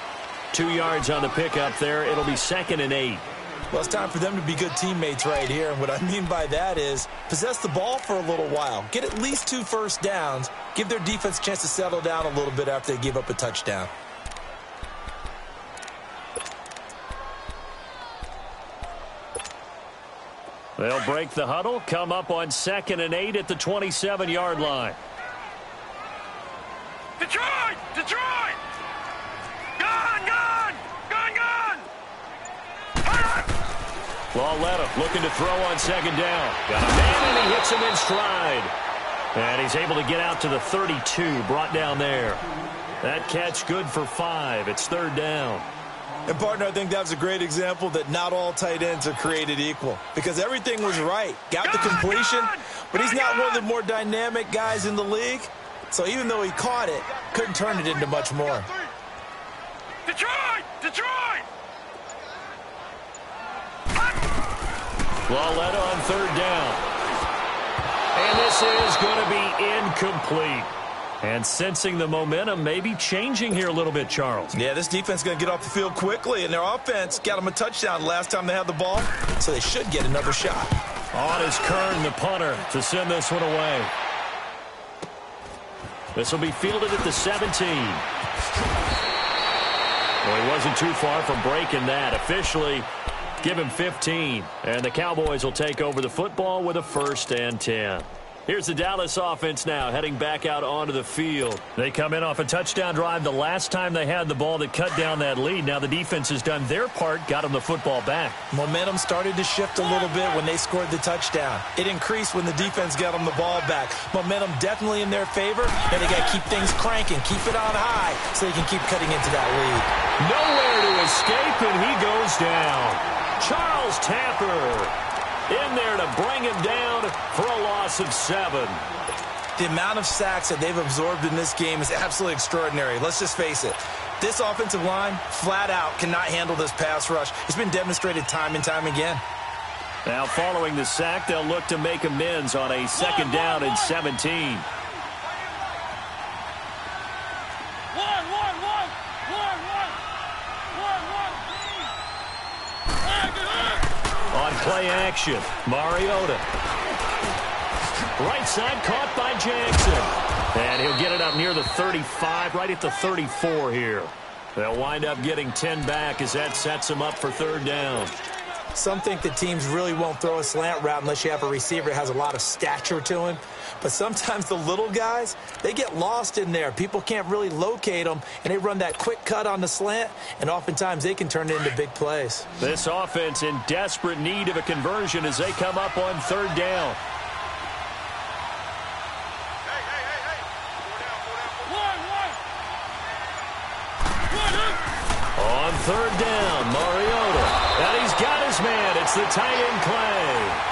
2 yards on the pickup there. It'll be 2nd and 8. Well, it's time for them to be good teammates right here. And what I mean by that is possess the ball for a little while. Get at least 2 first downs. Give their defense a chance to settle down a little bit after they give up a touchdown. They'll break the huddle, come up on 2nd and 8 at the 27-yard line. Detroit! Detroit! Gun! Gun! Gun! Gun! Lauletta looking to throw on 2nd down. Got a man, and he hits him in stride. And he's able to get out to the 32, brought down there. That catch good for 5. It's 3rd down. And, partner, I think that was a great example that not all tight ends are created equal. Because everything was right. Got the completion, but he's not one of the more dynamic guys in the league. So even though he caught it, couldn't turn it into much more. Detroit! Detroit! Lauletta on 3rd down. And this is going to be incomplete. And sensing the momentum maybe changing here a little bit, Charles. Yeah, this defense is going to get off the field quickly, and their offense got them a touchdown last time they had the ball, so they should get another shot. On is Kern, the punter, to send this one away. This will be fielded at the 17. Well, he wasn't too far from breaking that. Officially, give him 15. And the Cowboys will take over the football with a 1st and 10. Here's the Dallas offense now heading back out onto the field. They come in off a touchdown drive the last time they had the ball that cut down that lead. Now the defense has done their part, got them the football back. Momentum started to shift a little bit when they scored the touchdown. It increased when the defense got them the ball back. Momentum definitely in their favor, and they got to keep things cranking, keep it on high so they can keep cutting into that lead. Nowhere to escape, and he goes down. Charles Tapper in there to bring him down for a loss of 7. The amount of sacks that they've absorbed in this game is absolutely extraordinary. Let's just face it. This offensive line, flat out, cannot handle this pass rush. It's been demonstrated time and time again. Now, following the sack, they'll look to make amends on a 2nd down and 17. On play action, Mariota. Right side caught by Jackson. And he'll get it up near the 35, right at the 34 here. They'll wind up getting 10 back as that sets them up for 3rd down. Some think that teams really won't throw a slant route unless you have a receiver that has a lot of stature to him. But sometimes the little guys, they get lost in there. People can't really locate them, and they run that quick cut on the slant, and oftentimes they can turn it into big plays. This offense in desperate need of a conversion as they come up on 3rd down. On 3rd down, Mariota. And he's got his man. It's the tight end Clay.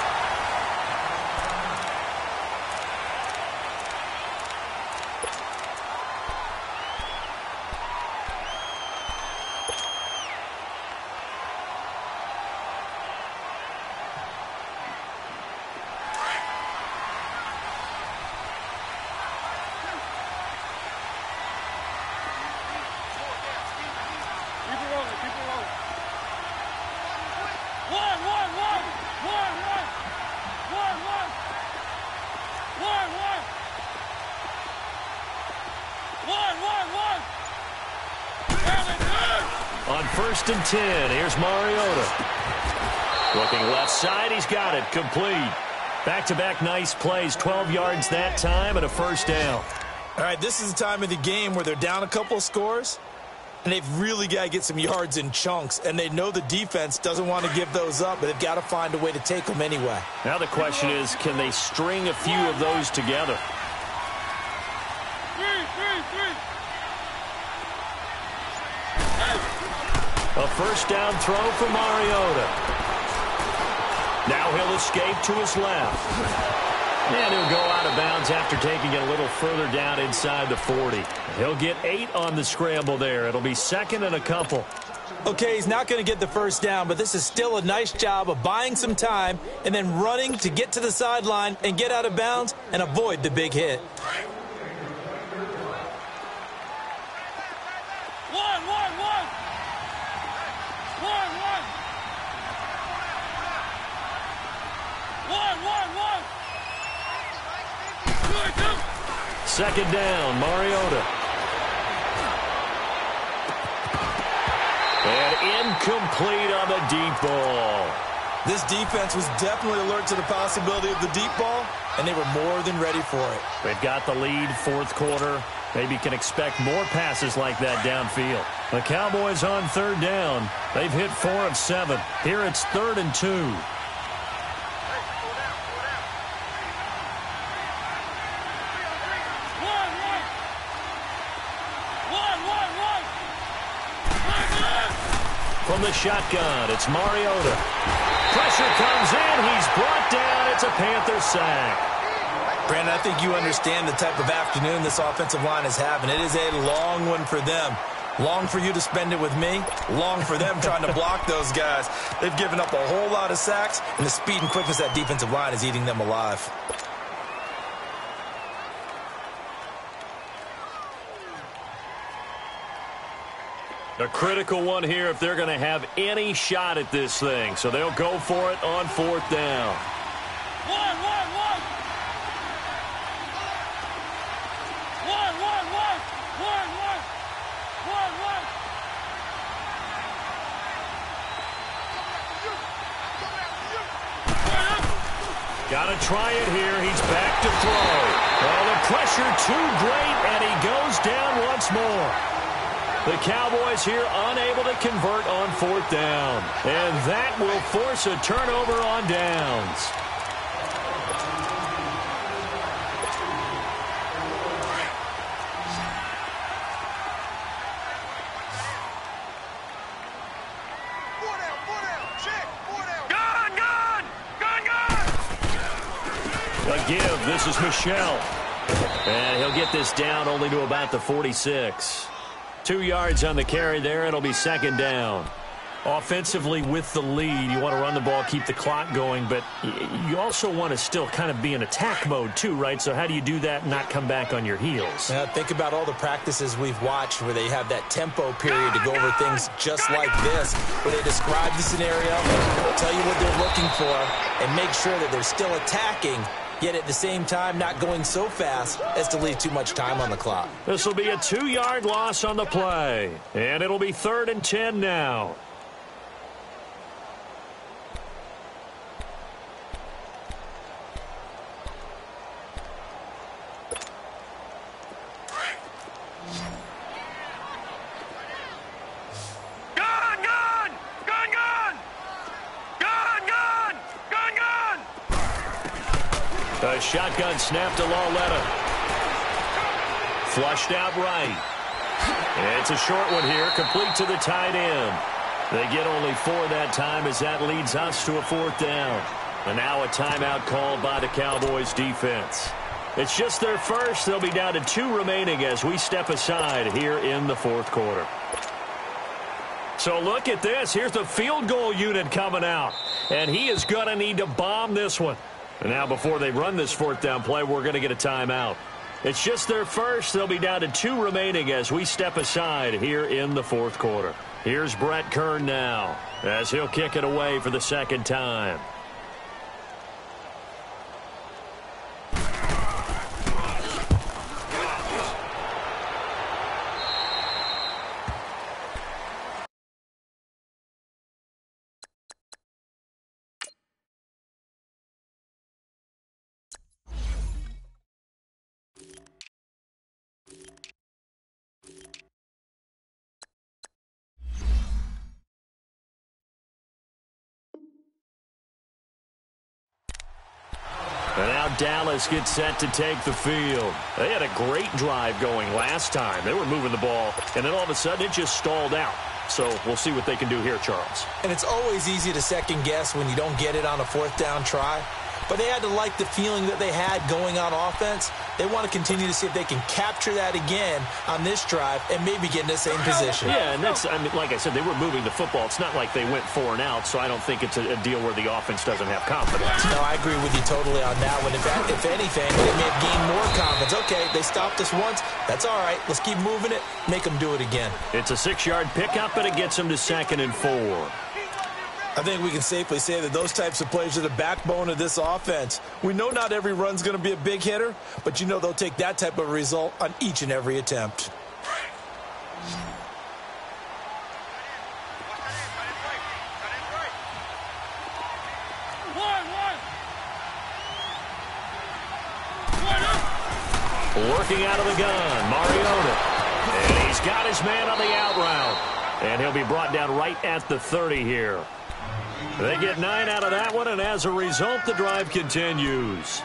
On 1st and 10, here's Mariota. Looking left side, he's got it, complete. Back-to-back nice plays, 12 yards that time and a 1st down. All right, this is the time of the game where they're down a couple of scores, and they've really got to get some yards in chunks, and they know the defense doesn't want to give those up, but they've got to find a way to take them anyway. Now the question is, can they string a few of those together? A 1st down throw for Mariota. Now he'll escape to his left. And he'll go out of bounds after taking it a little further down inside the 40. He'll get 8 on the scramble there. It'll be 2nd and a couple. Okay, he's not going to get the 1st down, but this is still a nice job of buying some time and then running to get to the sideline and get out of bounds and avoid the big hit. Second down, Mariota. And incomplete on the deep ball. This defense was definitely alert to the possibility of the deep ball, and they were more than ready for it. They've got the lead, fourth quarter. Maybe can expect more passes like that downfield. The Cowboys on third down. They've hit 4 of 7. Here it's 3rd and 2. From the shotgun, it's Mariota. Pressure comes in. He's brought down. It's a Panther sack. Brandon, I think you understand the type of afternoon this offensive line is having. It is a long one for them. Long for you to spend it with me. Long for them trying to block those guys. They've given up a whole lot of sacks, and the speed and quickness of that defensive line is eating them alive. A critical one here if they're going to have any shot at this thing. So they'll go for it on 4th down. Got to try it here. He's back to throw. Well, the pressure too great, and he goes down once more. The Cowboys here unable to convert on 4th down. And that will force a turnover on downs. Give. This is Michelle. And he'll get this down only to about the 46. 2 yards on the carry there. It'll be 2nd down. Offensively with the lead, you want to run the ball, keep the clock going, but you also want to still kind of be in attack mode too, right? So how do you do that and not come back on your heels? Now, think about all the practices we've watched where they have that tempo period to go over things just like this, where they describe the scenario, tell you what they're looking for, and make sure that they're still attacking, yet at the same time not going so fast as to leave too much time on the clock. This will be a 2-yard loss on the play, and it'll be 3rd and 10 now. A shotgun snap to Lauletta. Flushed out right. It's a short one here, complete to the tight end. They get only 4 that time as that leads us to a 4th down. And now a timeout called by the Cowboys defense. It's just their first. They'll be down to 2 remaining as we step aside here in the 4th quarter. So look at this. Here's the field goal unit coming out. And he is going to need to bomb this one. And now before they run this 4th down play, we're going to get a timeout. It's just their first. They'll be down to 2 remaining as we step aside here in the 4th quarter. Here's Brett Kern now as he'll kick it away for the 2nd time. And now Dallas gets set to take the field. They had a great drive going last time. They were moving the ball, and then all of a sudden it just stalled out. So we'll see what they can do here, Charles. And it's always easy to second guess when you don't get it on a 4th down try. But they had to like the feeling that they had going on offense. They want to continue to see if they can capture that again on this drive and maybe get in the same position. Yeah, and that's, I mean, like I said, they were moving the football. It's not like they went 4 and out, so I don't think it's a deal where the offense doesn't have confidence. No, I agree with you totally on that one. If anything, they may have gained more confidence. Okay, they stopped us once. That's all right. Let's keep moving it. Make them do it again. It's a 6-yard pickup, and it gets them to 2nd and 4. I think we can safely say that those types of plays are the backbone of this offense. We know not every run's going to be a big hitter, but you know they'll take that type of result on each and every attempt. Working out of the gun, Mariota. And he's got his man on the out route. And he'll be brought down right at the 30 here. They get 9 out of that one, and as a result, the drive continues.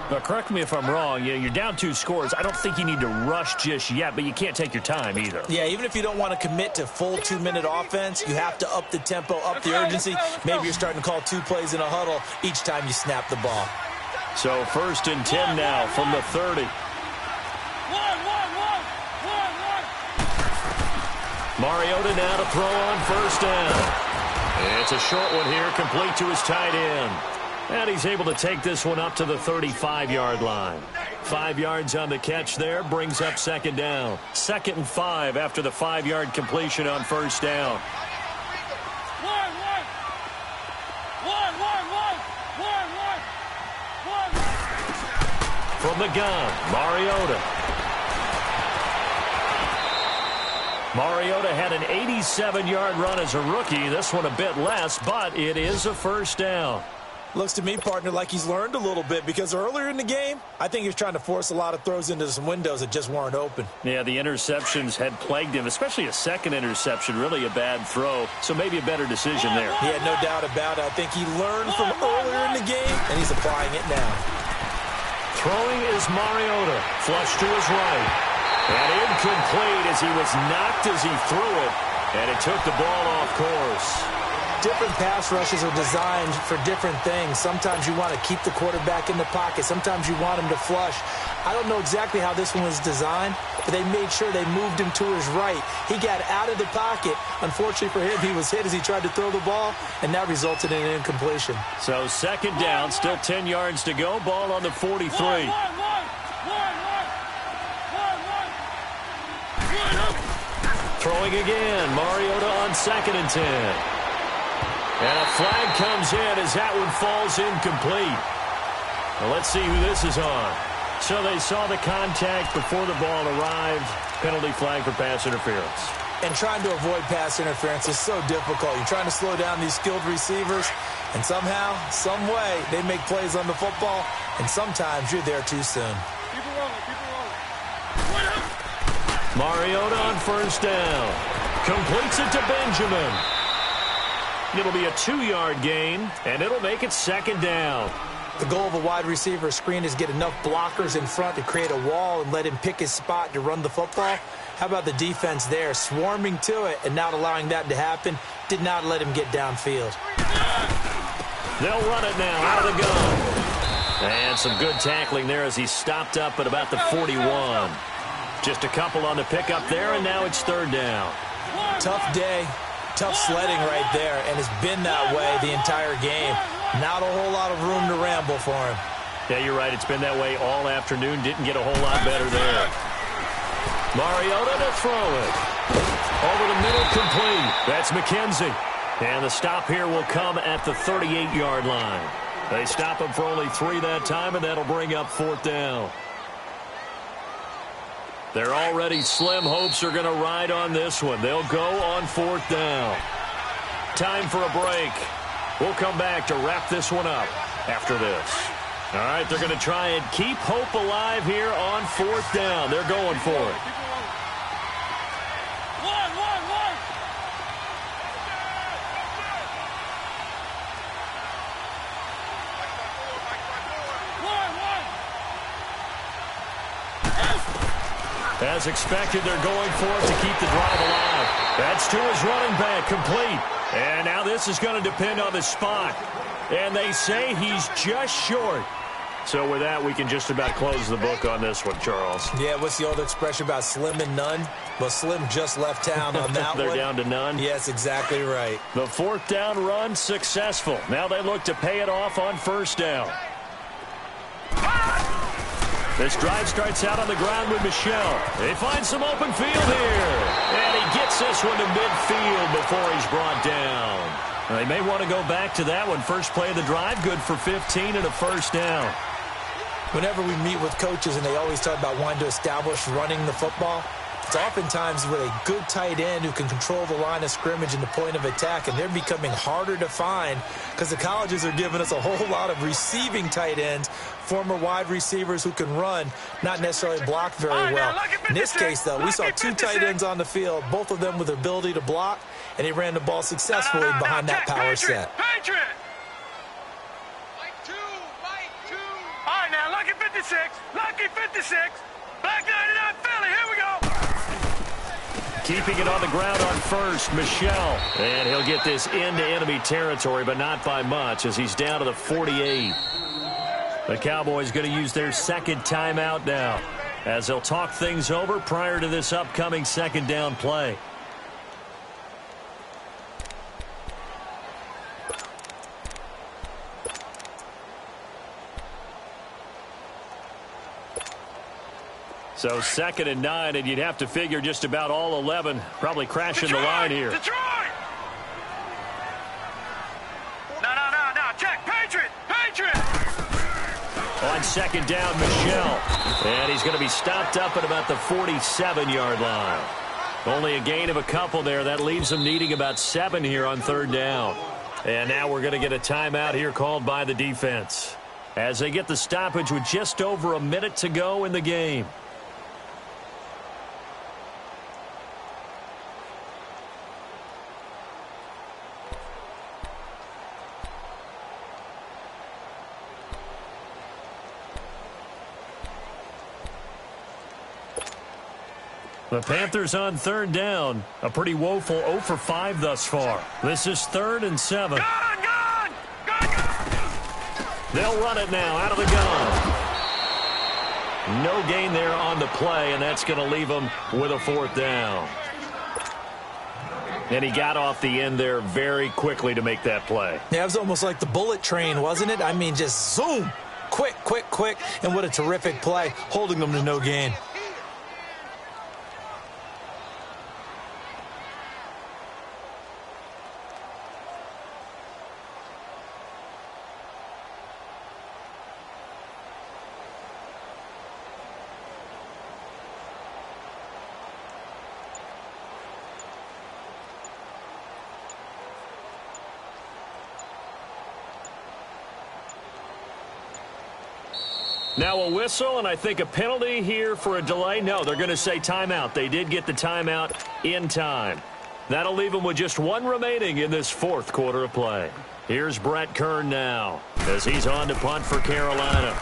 Now, correct me if I'm wrong. You're down 2 scores. I don't think you need to rush just yet, but you can't take your time either. Yeah, even if you don't want to commit to full 2-minute offense, you have to up the tempo, up the urgency. Maybe you're starting to call 2 plays in a huddle each time you snap the ball. So 1st and 10 now from the 30. Mariota now to throw on 1st down. It's a short one here, complete to his tight end. And he's able to take this one up to the 35-yard line. 5 yards on the catch there, brings up 2nd down. 2nd and 5 after the 5-yard completion on 1st down. From the gun, Mariota. Mariota had an 87-yard run as a rookie. This one a bit less, but it is a 1st down. Looks to me, partner, like he's learned a little bit because earlier in the game, I think he was trying to force a lot of throws into some windows that just weren't open. Yeah, the interceptions had plagued him, especially a second interception, really a bad throw, so maybe a better decision there. Yeah, no doubt about it. I think he learned from earlier in the game, and he's applying it now. Throwing is Mariota, flush to his right. And incomplete as he was knocked as he threw it, and it took the ball off course. Different pass rushes are designed for different things. Sometimes you want to keep the quarterback in the pocket. Sometimes you want him to flush. I don't know exactly how this one was designed, but they made sure they moved him to his right. He got out of the pocket. Unfortunately for him, he was hit as he tried to throw the ball, and that resulted in an incompletion. So 2nd down, still 10 yards to go. Ball on the 43. Throwing again, Mariota on 2nd and 10. And a flag comes in as that one falls incomplete. Well, let's see who this is on. So they saw the contact before the ball arrived. Penalty flag for pass interference. And trying to avoid pass interference is so difficult. You're trying to slow down these skilled receivers, and somehow, some way, they make plays on the football, and sometimes you're there too soon. Keep it rolling, keep it rolling. Mariota on 1st down. Completes it to Benjamin. It'll be a 2-yard gain, and it'll make it 2nd down. The goal of a wide receiver screen is get enough blockers in front to create a wall and let him pick his spot to run the football. How about the defense there, swarming to it and not allowing that to happen? Did not let him get downfield. They'll run it now out of the gun. And some good tackling there as he stopped up at about the 41. Just a couple on the pickup there, and now it's 3rd down. Tough day, tough sledding right there, and it's been that way the entire game. Not a whole lot of room to ramble for him. Yeah, you're right. It's been that way all afternoon. Didn't get a whole lot better there. Mariota to throw it. Over the middle, complete. That's McKenzie. And the stop here will come at the 38-yard line. They stop him for only 3 that time, and that'll bring up 4th down. Their already slim hopes are going to ride on this one. They'll go on 4th down. Time for a break. We'll come back to wrap this one up after this. All right, they're going to try and keep hope alive here on 4th down. They're going for it. As expected, they're going for it to keep the drive alive. That's to his running back, complete. And now this is going to depend on the spot. And they say he's just short. So with that, we can just about close the book on this one, Charles. Yeah, what's the old expression about slim and none? Well, Slim just left town on that They're one. down to none? Yes, exactly right. The 4th down run successful. Now they look to pay it off on 1st down. This drive starts out on the ground with Michelle. They find some open field here. And he gets this one to midfield before he's brought down. They may want to go back to that one. First play of the drive, good for 15 and a 1st down. Whenever we meet with coaches and they always talk about wanting to establish running the football, It's oftentimes with a good tight end who can control the line of scrimmage and the point of attack, and they're becoming harder to find because the colleges are giving us a whole lot of receiving tight ends, former wide receivers who can run, not necessarily block very well. In this case, though, we saw two tight ends on the field, both of them with the ability to block, and he ran the ball successfully behind that power set. Patriot! Mike 2! All right, now, lucky 56. Lucky 56. Black 99 Philly, here we go. Keeping it on the ground on first, Michelle. And he'll get this into enemy territory, but not by much as he's down to the 48. The Cowboys going to use their second timeout now as they'll talk things over prior to this upcoming second down play. So 2nd and 9, and you'd have to figure just about all 11 probably crashing the line here. Detroit! No. Check. Patriot! On 2nd down, Michelle. And he's going to be stopped up at about the 47-yard line. Only a gain of a couple there. That leaves him needing about 7 here on 3rd down. And now we're going to get a timeout here called by the defense as they get the stoppage with just over a minute to go in the game. The Panthers on 3rd down. A pretty woeful 0 for 5 thus far. This is 3rd and 7. Gone! They'll run it now out of the gun. No gain there on the play, and that's going to leave them with a 4th down. And he got off the end there very quickly to make that play. Yeah, it was almost like the bullet train, wasn't it? I mean, just zoom. Quick. And what a terrific play, holding them to no gain. Now a whistle, and I think a penalty here for a delay. No, they're going to say timeout. They did get the timeout in time. That'll leave them with just 1 remaining in this 4th quarter of play. Here's Brett Kern now as he's on to punt for Carolina.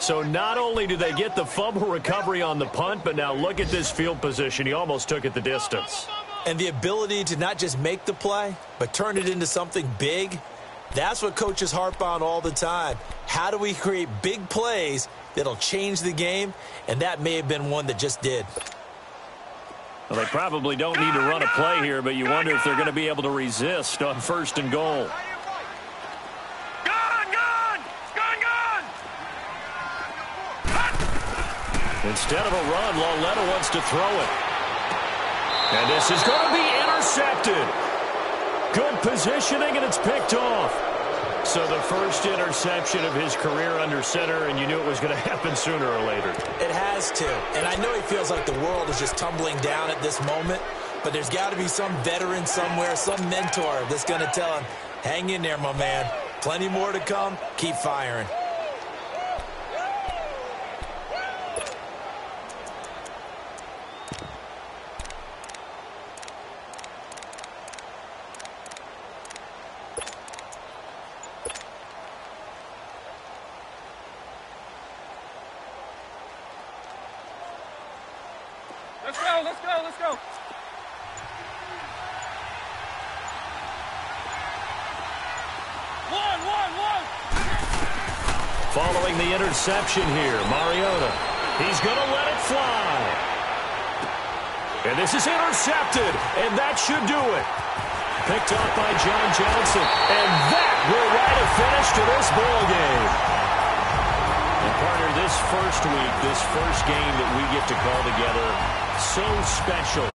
So not only do they get the fumble recovery on the punt, but now look at this field position. He almost took it the distance. And the ability to not just make the play, but turn it into something big, that's what coaches harp on all the time. How do we create big plays that'll change the game? And that may have been one that just did. Well, they probably don't need to run a play here, but you wonder if they're going to be able to resist on 1st and goal. Instead of a run, Lauletta wants to throw it. And this is going to be intercepted. Good positioning, and it's picked off. So the first interception of his career under center, and you knew it was going to happen sooner or later. It has to. And I know he feels like the world is just tumbling down at this moment, but there's got to be some veteran somewhere, some mentor that's going to tell him, hang in there, my man. Plenty more to come. Keep firing. Let's go. One. Following the interception here, Mariota. He's going to let it fly. And this is intercepted, and that should do it. Picked off by John Johnson, and that will write a finish to this ball game. And partner, this first week, this first game that we get to call together, so special.